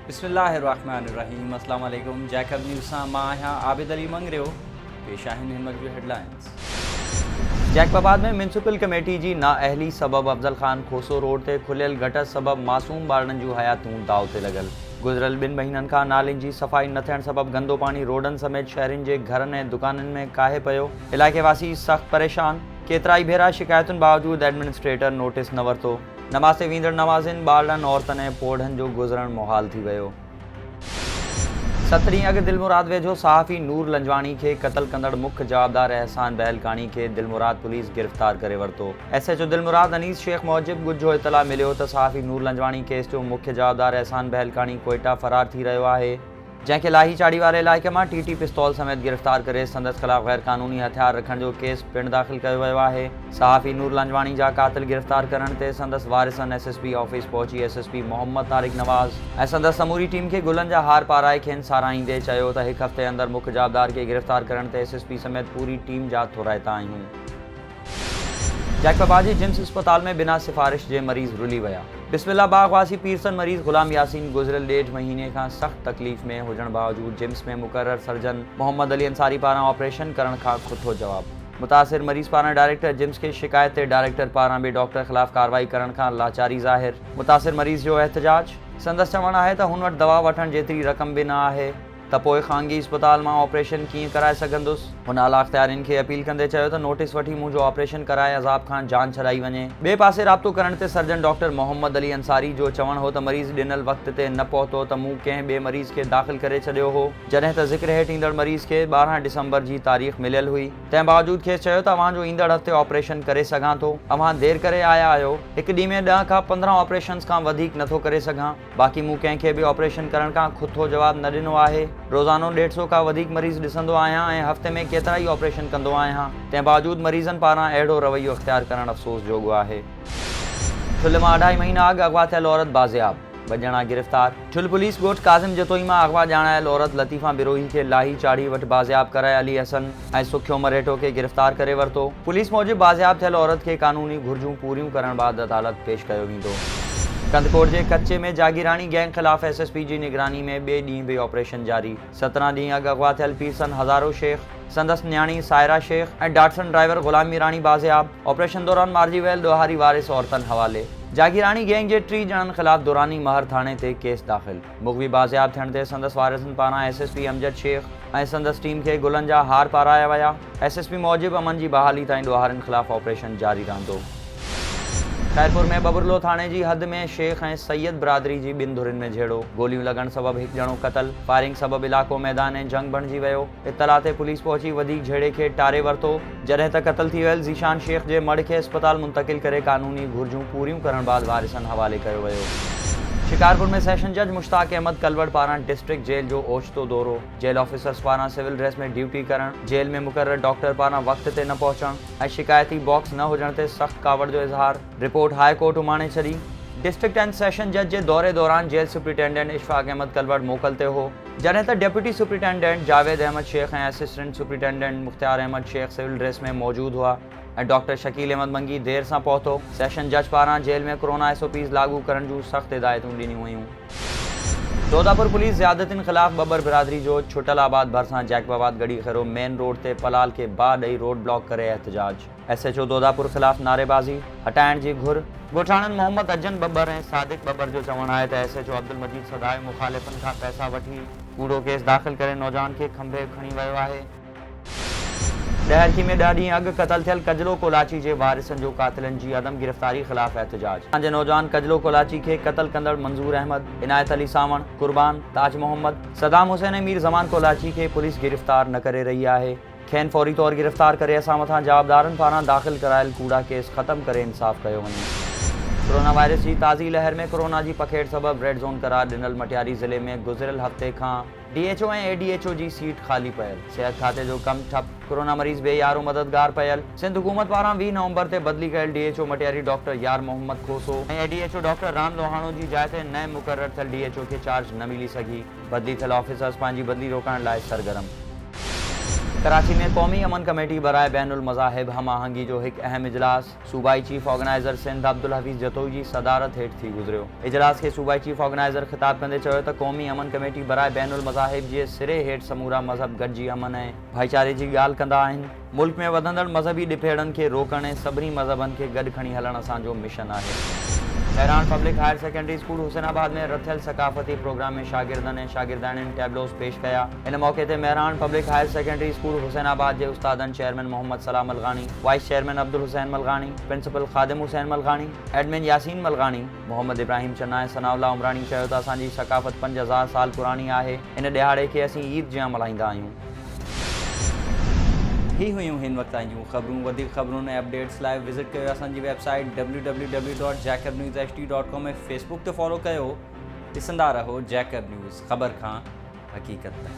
बिस्मिल्लाहिर्रहमानिर्रहीम अस्सलाम वालेकुम। जैकब न्यूज़ सां मां आहियां आबिद अली मंगरियो। पेश आहिनि हिन वक़्त जूं हेडलाइंस। जैकबाबाद में म्यूनसिपल कमेटी जी नाअहली सबब अफजल खान खोसो रोड ते खुलियल गटर सबब मासूम ॿारनि जूं हयातूं दाव ते लॻल। गुज़िरियल 2 महीननि खां नालियुनि जी सफ़ाई न थियण सबब गंदो पाणी रोडनि समेत शहरनि जे घरनि ऐं दुकाननि में काहे पियो। इलाइक़े वासी सख़्त परेशान। केतिरा ई भेरा शिकायतुनि बावजूदि एडमिनिस्ट्रेटर नोटिस न वरितो। नमाज़ ते वींदड़ नवाज़िन ॿारनि औरतुनि ऐं पोढ़नि जो गुज़रणु मुहाल थी वियो। 7 ॾींहं अॻु दिलमुराद वेझो सहाफ़ी नूर लंजवाणी खे क़त्ल कंदड़ मुख्य जवाबदार एहसान बहलकानी खे दिलमुराद पुलिस गिरफ़्तार करे वरितो। SHO दिलमुराद अनीस शेख मौजिब गुज जो इतला मिलियो त सहाफ़ी नूर लंजवाणी केस जो मुख्य जवाबदार एहसान बहलकानी कोयटा फ़रार थी रहियो आहे, जंहिंखे लाही चाड़ी वारे इलाइक़े मां TT पिस्तौल समेत गिरफ़्तार करे संदसि ख़िलाफ़ गैर क़ानूनी हथियार रखण जो केस पिणु दाख़िल कयो वियो आहे। सहाफ़ी नूर लंजवाणी जा क़ातिल गिरफ़्तार करण ते संदसि वारिसनि SSP ऑफिस पहुची SSP मोहम्मद तारिक नवाज़ ऐं संदसि समूरी टीम खे गुलनि जा हार पाराए खेनि साराईंदे चयो त 1 हफ़्ते अंदरि मुख्य जवाबदार खे गिरफ़्तार करण ते SSP समेत पूरी टीम जा थोराइता आहियूं। जैकबाबाद जी जिम्स अस्पताल में बिना सिफारिश जे मरीज़ रुली विया। बिस्मिल्ला बाग वासी पीरसन मरीज़ ग़ुलाम यासीन गुज़िरियल 1.5 महीने खां सख़्त तकलीफ़ में हुजण बावजूदि जिम्स में मुक़र्रर सर्जन मोहम्मद अली अंसारी पारां ऑपरेशन करण खां खुथो जवाब। मुतासिर मरीज़ पारां डायरेक्टर जिम्स खे शिकायत ते डायरेक्टर पारां बि डॉक्टर ख़िलाफ़ कार्रवाई करण खां लाचारी ज़ाहिर। मुतासिर मरीज़ जो एहतजाज। संदसि चवणु आहे त हुन वटि दवा वठण जेतिरी रक़म बि न आहे त पोइ ख़ानगी अस्पताल मां ऑपरेशन कीअं कराए सघंदुसि। हुन आला अख़्तियारियुनि खे अपील कंदे चयो त नोटिस वठी मुंहिंजो ऑपरेशन कराए अज़ाब खां जान छॾाई वञे। ॿिए पासे राब्तो करण ते सर्जन डॉक्टर मोहम्मद अली अंसारी जो चवणु हो त मरीज़ ॾिनल वक़्त ते न पहुतो त मूं कंहिं ॿिए मरीज़ खे दाख़िल करे छॾियो हो, जॾहिं त ज़िक्र हेठि ईंदड़ मरीज़ खे 12 डिसंबर जी तारीख़ मिलियल हुई। तंहिं बावजूदि खेसि चयो त अव्हां जो ईंदड़ हफ़्ते ऑपरेशन करे सघां थो। अव्हां देरि करे आया आहियो। हिकु ॾींहं में 10 खां 15 ऑपरेशन्स खां वधीक नथो करे सघां। बाक़ी मूं कंहिंखे बि ऑपरेशन करण खां खुथो जवाबु न ॾिनो आहे। रोज़ानो 150 खां वधीक मरीज़ ॾिसंदो आहियां ऐं हफ़्ते में केतिरा ई ऑपरेशन कंदो आहियां। तंहिं बावजूदि मरीज़नि पारां अहिड़ो रवैयो इख़्तियार करणु अफ़सोस जोॻो आहे। ठुल्ह मां 2.5 महीना अॻु अगवा थियल औरत बाज़ियाब, 2 ॼणा गिरफ़्तार। ठुल्ह पुलिस ॻोठ काज़िम जतोई मां अगवा ॼाणायल औरत लतीफ़ा बिरोही खे लाही चाढ़ी वटि बाज़ियाब कराए अली हसन ऐं सुखियो मरेठो खे गिरफ़्तार करे वरितो। पुलिस मूजिबि बाज़ियाब थियल औरत खे क़ानूनी घुर्जूं पूरियूं करण बाद अदालत पेश कयो वेंदो। कंदकोट जे कच्चे में जागीरानी गैंग ख़िलाफ़ SSP जी निगरानी में ॿिए ॾींहुं बि ऑपरेशन जारी। 17 ॾींहं अॻु अगवा थियल पीरसन हज़ारो शेख, संदसि न्याणी सायरा शेख ऐं डाटसन ड्राइवर ग़ुलाम मीरानी बाज़ियाब। ऑपरेशन दौरान मारिजी वियल ॾोहारी वारिस औरतनि हवाले। जागीरानी गैंग जे 3 ॼणनि ख़िलाफ़ दुरानी महर थाणे ते केस दाख़िल। मुग़वी बाज़ियाब थियण ते संदसि वारिसनि पारां SSP अमजद शेख ऐं संदसि टीम खे गुलनि जा हार पाराया विया। SSP मूजिबि अमन जी बहाली ताईं ॾोहारनि ख़िलाफ़ ऑपरेशन जारी रहंदो। खैरपुर में बबरलो थाणे जी हद में शेख ऐं सैयद बिरादरी जी 2 धुरियुनि में झेड़ो। गोलियूं लॻण सबबि 1 ॼणो क़तल। फायरिंग सबबि इलाइक़ो मैदान ऐं जंग बणिजी वियो। इतला ते पुलिस पहुची वधीक झेड़े खे टारे वरितो, जॾहिं त क़तल थी वियल ज़ीशान शेख जे मड़ खे अस्पताल मुंतक़िल करे क़ानूनी घुर्जूं पूरियूं करण बाद वारिसनि हवाले कयो वियो। शिकारपुर में सेशन जज मुश्ताक अहमद कलवड़ पारां डिस्ट्रिक्ट जेल जो ओचितो दौरो। जेल ऑफिसर्स पारां सिविल ड्रेस में ड्यूटी करण, जेल में मुक़र्रर डॉक्टर पारां वक़्त ते न पहुचण ऐं शिकायती बॉक्स न हुजण ते सख़्त कावड़ जो इज़हार। रिपोर्ट हाई कोर्ट उमाणे छॾी। डिस्ट्रिक्ट एंड सेशन जज जे दौरे दौरान जेल सुप्रिंटेंडेंट इशफाक अहमद कलवड़ मोकल ते हो, जॾहिं त डेप्यूटी सुप्रिंटेंडेंट जावेद अहमद शेख ऐं assistant superintendent Mukhtar Ahmed Shaikh civil dress में मौजूदु हुआ ऐं डॉक्टर शकील अहमद मंगी देर सां पहुतो। सेशन जज पारां जेल में कोरोना SOPs लागू करण जूं सख़्त हिदायतूं ॾिनियूं वयूं। दौदापुर पुलिस ज़ियादतियुनि ख़िलाफ़ बबर बिरादरी जो छुटल आबाद भरिसां जैकबाबाद गड़ी खेरो मेन रोड ते पलाल खे बाहि ॾेई रोड ब्लॉक करे एहतजाज। SHO दौदापुर ख़िलाफ़ नारेबाज़ी, हटाइण जी घुर। ॻोठाणनि मोहम्मद अजन बबर ऐं सादिक बबर जो चवणु आहे त SHO अब्दुल मजीद सदाए मुखालिफ़नि खां पैसा वठी कूड़ो केस दाख़िल करे नौजवान खे खंभे खणी वियो आहे। ॾहरकी में 10 ॾींहं अॻु क़तल थियल कजलो कोलाची जे वारिसनि जो क़ातिलनि जी अदम गिरफ़्तारी ख़िलाफ़ एहतजाज। पंहिंजे नौजवान कजलो कोलाची खे क़तल कंदड़ मंज़ूर अहमद, इनायत अली सावण, कुर्बान, ताज मोहम्मद, सदाम हुसैन ऐं मीर ज़मान कोलाची खे पुलिस गिरफ़्तार न करे रही आहे। खेनि फौरी तौरु गिरफ़्तार करे असां मथां जवाबदारनि पारां दाख़िल करायल कूड़ा केस ख़तमु करे इंसाफ़ कयो वञे। कोरोना वायरस जी ताज़ी लहर में कोरोना जी पखेड़ सबबि रेड ज़ोन करार ॾिनल मटियारी ज़िले में गुज़िरियल हफ़्ते खां DHO ऐं ADHO जी सीट ख़ाली पयल। सिहत खाते जो कमु ठप। कोरोना मरीज़ बेयारो मददगार पयल। सिंध हुकूमत पारां 20 नवंबर ते बदिली कयल DHO मटियारी डॉक्टर यार मोहम्मद खोसो ऐं ADHO डॉक्टर राम लोहाणो जी जाइ ते नए मुक़रर थियल DHO खे चार्ज न मिली सघी। बदिली थियल ऑफिसर्स पंहिंजी बदिली रोकण लाइ सरगर्म। कराची में कौमी अमन कमेटी बराए बैनुल मज़ाहिब हम आहंगी जो एक अहम इजलास सूबाई चीफ ऑर्गेनाइज़र सिंध अब्दुल हफीज़ जतोई जी सदारत हेठ थी गुजरियो। इजलास के सूबाई चीफ ऑर्गेनाइज़र खिताब कंदे चयो त कौमी अमन कमेटी बराए बैनुल मज़ाहिब जे सिरे हेठ समूरा मज़हब गॾिजी अमन ऐं भाईचारे जी ॻाल्हि कंदा आहिनि। मुल्क में वधंदड़ मज़हबी ॾिफेड़नि खे रोकण ऐं सभिनी मज़हबनि खे गॾु खणी हलणु असांजो मिशन आहे। Mehran public higher secondary school Hussainabad में रथियल सकाफ़ती प्रोग्राम में शागिर्दनि ऐं शागिर्दाणियुनि टैबलोस पेश कया। इन मौके ते Mehran public higher secondary school Hussainabad जे उस्तादनि chairman Mohammad Salam Malgani, vice chairman Abdul Hussain Malgani, principal Khadim Hussain Malgani, admin Yasin Malgani, Mohammad Ibrahim Channa ऐं सनाउल्ला उमरानी चयो त असांजी सकाफ़त 5000 साल पुरानी आहे। इन ॾिहाड़े खे असीं ईद जियां मल्हाईंदा आहियूं। ही हुयूं हिन वक्त जूं ख़बरूं। वधीक ख़बरुनि ऐं अपडेट्स लाइ विज़िट कयो असांजी वेबसाइट www.jacobnewsht.com ऐं फेसबुक ते फॉलो कयो। ॾिसंदा रहो जैकब न्यूज़, ख़बर खां हक़ीक़त तक।